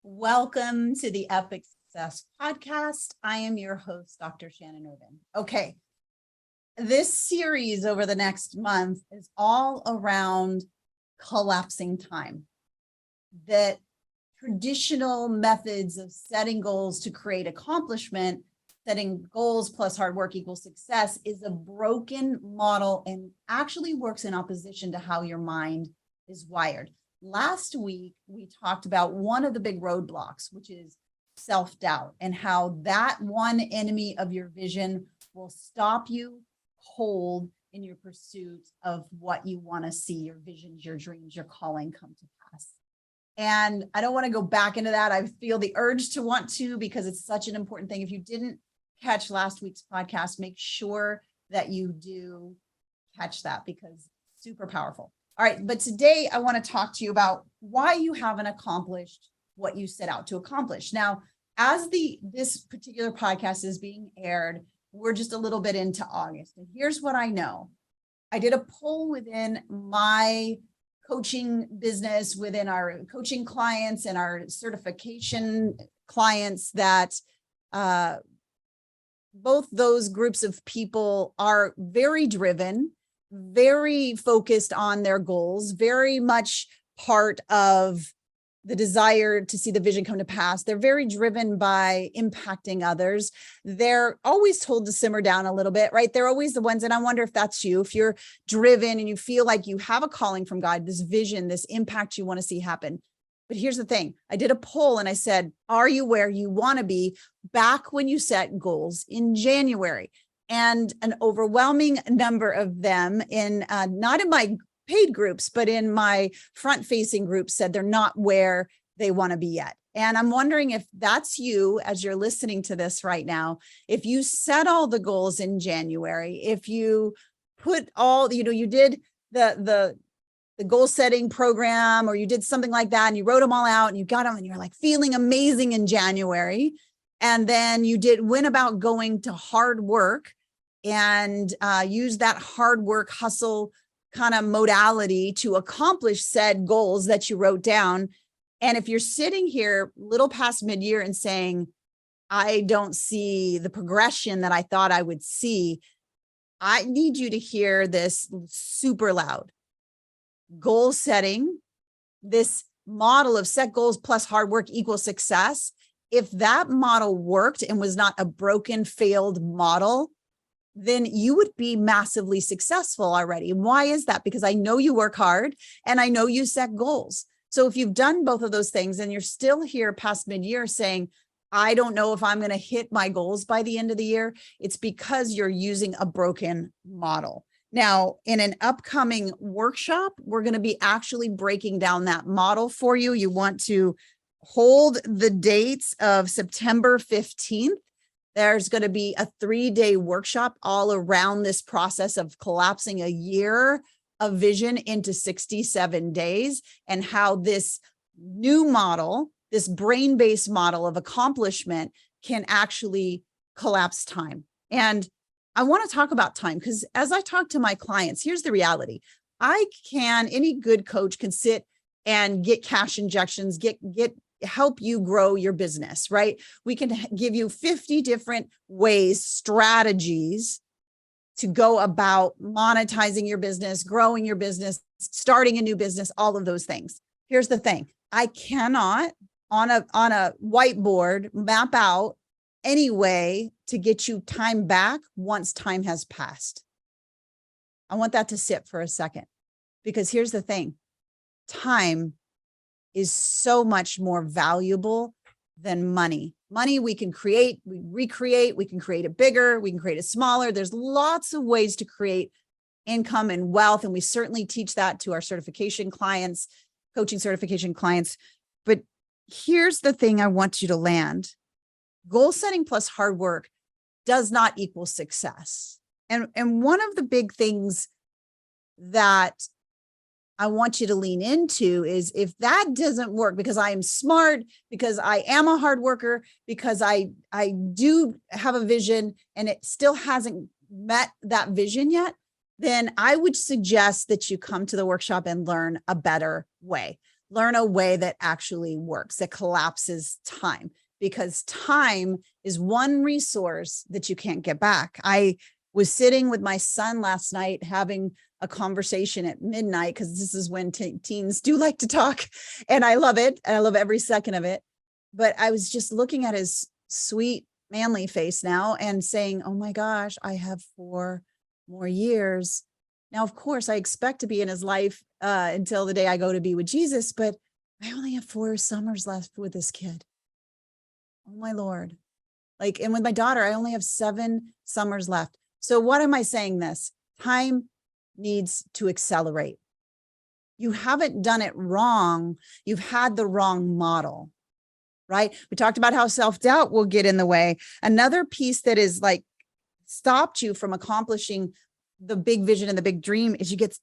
Welcome to the Epic Success Podcast. I am your host, Dr. Shannon Irvine. Okay, this series over the next month is all around collapsing time. That traditional methods of setting goals to create accomplishment, setting goals plus hard work equals success, is a broken model and actually works in opposition to how your mind is wired. Last week, we talked about one of the big roadblocks, which is self-doubt, and how that one enemy of your vision will stop you cold in your pursuit of what you want to see, your visions, your dreams, your calling come to pass. And I don't want to go back into that. I feel the urge to want to, because it's such an important thing. If you didn't catch last week's podcast, make sure that you do catch that, because it's super powerful. All right, but today I want to talk to you about why you haven't accomplished what you set out to accomplish. Now, as this particular podcast is being aired, we're just a little bit into August. And here's what I know. I did a poll within my coaching business, within our coaching clients and our certification clients, that both those groups of people are very driven, very focused on their goals, very much part of the desire to see the vision come to pass. They're very driven by impacting others. They're always told to simmer down a little bit, right? They're always the ones, and I wonder if that's you, if you're driven and you feel like you have a calling from God, this vision, this impact you want to see happen. But here's the thing. I did a poll and I said, are you where you want to be back when you set goals in January? And an overwhelming number of them, in not in my paid groups, but in my front-facing groups, said they're not where they want to be yet. And I'm wondering if that's you as you're listening to this right now. If you set all the goals in January, if you put all, you did the goal setting program, or you did something like that, and you wrote them all out and you got them and you're like feeling amazing in January. And then you went about going to hard work and use that hard work, hustle kind of modality to accomplish said goals that you wrote down. And if you're sitting here little past mid-year and saying, I don't see the progression that I thought I would see, I need you to hear this super loud. Goal setting, this model of set goals plus hard work equals success. If that model worked and was not a broken, failed model, then you would be massively successful already. And why is that? Because I know you work hard and I know you set goals. So if you've done both of those things and you're still here past mid-year saying, I don't know if I'm going to hit my goals by the end of the year, it's because you're using a broken model. Now, in an upcoming workshop, we're going to be actually breaking down that model for you. You want to hold the dates of September 15th. There's going to be a 3-day workshop all around this process of collapsing a year of vision into 67 days, and how this new model, this brain-based model of accomplishment, can actually collapse time. And I want to talk about time, because as I talk to my clients, here's the reality. Any good coach can sit and get cash injections, help you grow your business, right? We can give you 50 different ways, strategies to go about monetizing your business, growing your business, starting a new business, all of those things. Here's the thing. I cannot on a whiteboard map out any way to get you time back once time has passed. I want that to sit for a second, because here's the thing. Time is so much more valuable than money. Money we can create, we recreate, we can create it bigger, we can create it smaller. There's lots of ways to create income and wealth. And we certainly teach that to our certification clients, coaching certification clients. But here's the thing I want you to land. Goal setting plus hard work does not equal success. And one of the big things that I want you to lean into is, if that doesn't work, because I am smart, because I am a hard worker, because I do have a vision and it still hasn't met that vision yet, then I would suggest that you come to the workshop and learn a better way. learn a way that actually works, that collapses time, because time is one resource that you can't get back. I was sitting with my son last night having a conversation at midnight, because this is when teens do like to talk, and I love it. And I love every second of it. But I was just looking at his sweet, manly face now and saying, oh my gosh, I have 4 more years. Now, of course, I expect to be in his life until the day I go to be with Jesus, but I only have 4 summers left with this kid. Oh my Lord. Like, and with my daughter, I only have 7 summers left. So what am I saying this? Time needs to accelerate. You haven't done it wrong. You've had the wrong model, right? We talked about how self-doubt will get in the way. Another piece that is like stopped you from accomplishing the big vision and the big dream is you get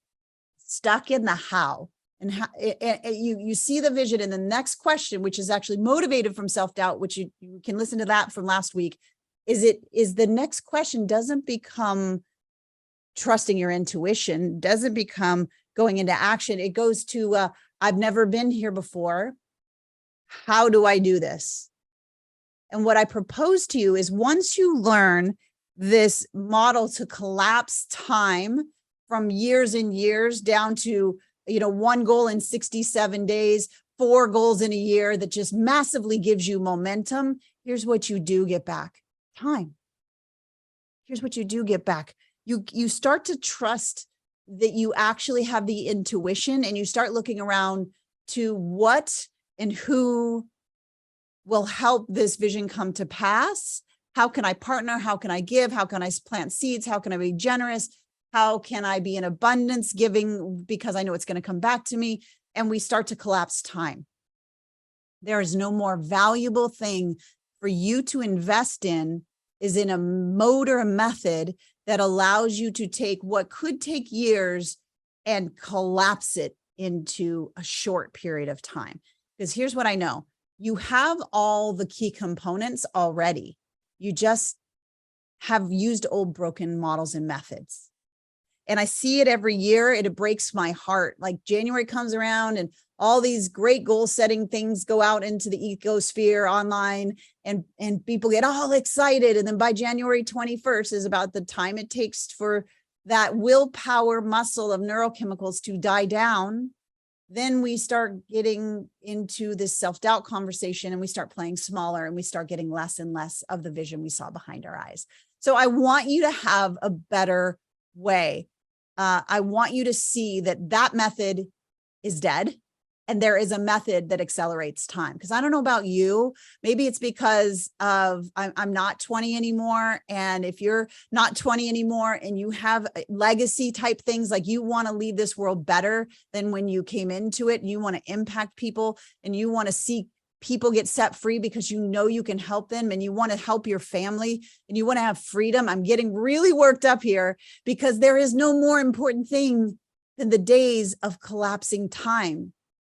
stuck in the how. And how, you see the vision in the next question, which is actually motivated from self-doubt, which you can listen to that from last week. Is the next question doesn't become trusting your intuition, doesn't become going into action. It goes to, I've never been here before. How do I do this? And what I propose to you is, once you learn this model to collapse time from years and years down to, 1 goal in 67 days, 4 goals in a year, that just massively gives you momentum. Here's what you do get back: time. Here's what you do get back. You start to trust that you actually have the intuition, and you start looking around to what and who will help this vision come to pass. How can I partner? How can I give? How can I plant seeds? How can I be generous? How can I be in abundance giving, because I know it's going to come back to me? And we start to collapse time. There is no more valuable thing for you to invest in is in a mode or a method that allows you to take what could take years and collapse it into a short period of time. Because here's what I know: you have all the key components already. You just have used old broken models and methods. And I see it every year. It breaks my heart. Like, January comes around and all these great goal setting things go out into the ecosphere online, and people get all excited. And then by January 21st is about the time it takes for that willpower muscle of neurochemicals to die down. Then we start getting into this self-doubt conversation, and we start playing smaller, and we start getting less and less of the vision we saw behind our eyes. So I want you to have a better way. I want you to see that method is dead, and there is a method that accelerates time. Because I don't know about you, maybe it's because of I'm not 20 anymore. And if you're not 20 anymore and you have legacy type things, like you want to leave this world better than when you came into it, you want to impact people, and you want to see people get set free because you know you can help them, and you want to help your family, and you want to have freedom. I'm getting really worked up here, because there is no more important thing than the days of collapsing time,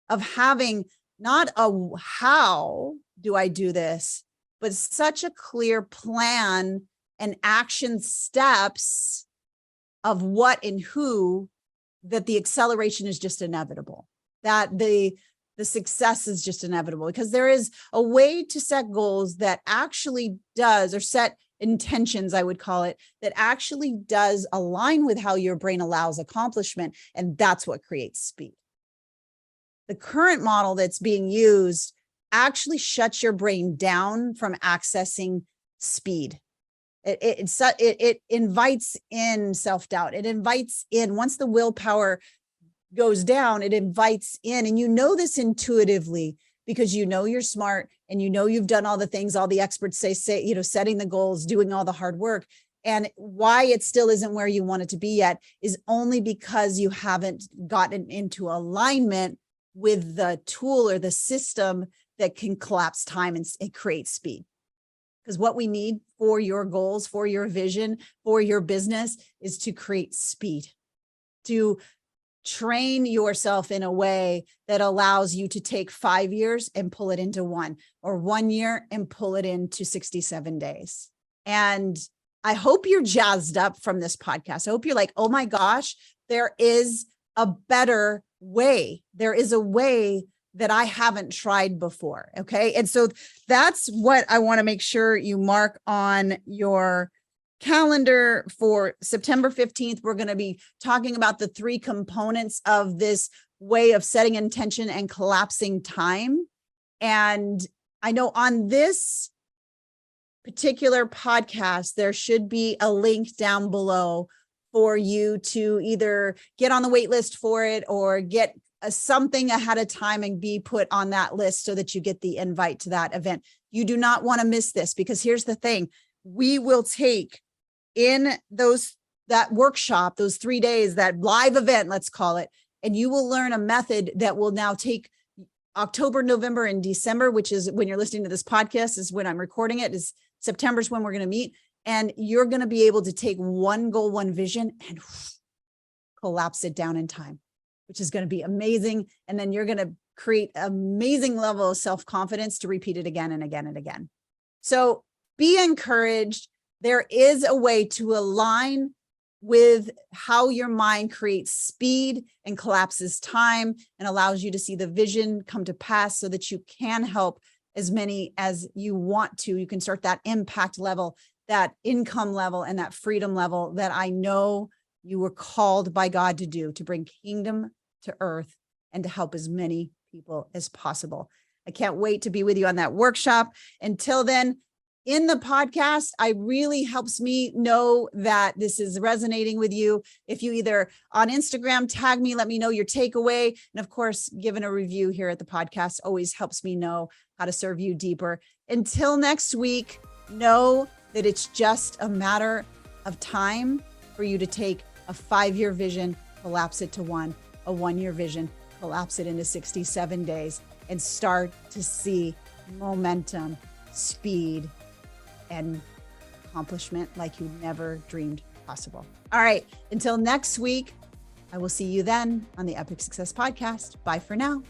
of having not a how do I do this, but such a clear plan and action steps of what and who, that the acceleration is just inevitable, that the success is just inevitable. Because there is a way to set goals that actually does, or set intentions, I would call it, that actually does align with how your brain allows accomplishment. And that's what creates speed. The current model that's being used actually shuts your brain down from accessing speed. It invites in self-doubt. It invites in, once the willpower goes down, it invites in. And you know this intuitively, because you know you're smart, and you know you've done all the things all the experts say, setting the goals, doing all the hard work. And why it still isn't where you want it to be yet is only because you haven't gotten into alignment with the tool or the system that can collapse time and create speed. Because what we need for your goals, for your vision, for your business is to create speed, to train yourself in a way that allows you to take 5 years and pull it into 1, or 1 year and pull it into 67 days. And I hope you're jazzed up from this podcast. I hope you're like, oh my gosh, there is a better way. There is a way that I haven't tried before. Okay. And so that's what I want to make sure you mark on your calendar for September 15th. We're going to be talking about the 3 components of this way of setting intention and collapsing time. And I know on this particular podcast, there should be a link down below for you to either get on the wait list for it or get something ahead of time and be put on that list so that you get the invite to that event. You do not want to miss this, because here's the thing. We will take in that workshop, those 3 days, that live event, let's call it, and you will learn a method that will now take October, November, and December, which is when you're listening to this podcast, is when I'm recording it, is September's when we're going to meet. And you're going to be able to take one goal, one vision, and collapse it down in time, which is going to be amazing. And then you're going to create an amazing level of self-confidence to repeat it again and again and again. So be encouraged. There is a way to align with how your mind creates speed and collapses time and allows you to see the vision come to pass so that you can help as many as you want to. You can start that impact level, that income level, and that freedom level that I know you were called by God to do, to bring kingdom to earth and to help as many people as possible. I can't wait to be with you on that workshop. Until then, in the podcast, it really helps me know that this is resonating with you. If you either on Instagram, tag me, let me know your takeaway. And of course, giving a review here at the podcast always helps me know how to serve you deeper. Until next week, know that it's just a matter of time for you to take a 5-year vision, collapse it to 1, a 1-year vision, collapse it into 67 days, and start to see momentum, speed, and accomplishment like you never dreamed possible. All right, until next week, I will see you then on the Epic Success Podcast. Bye for now.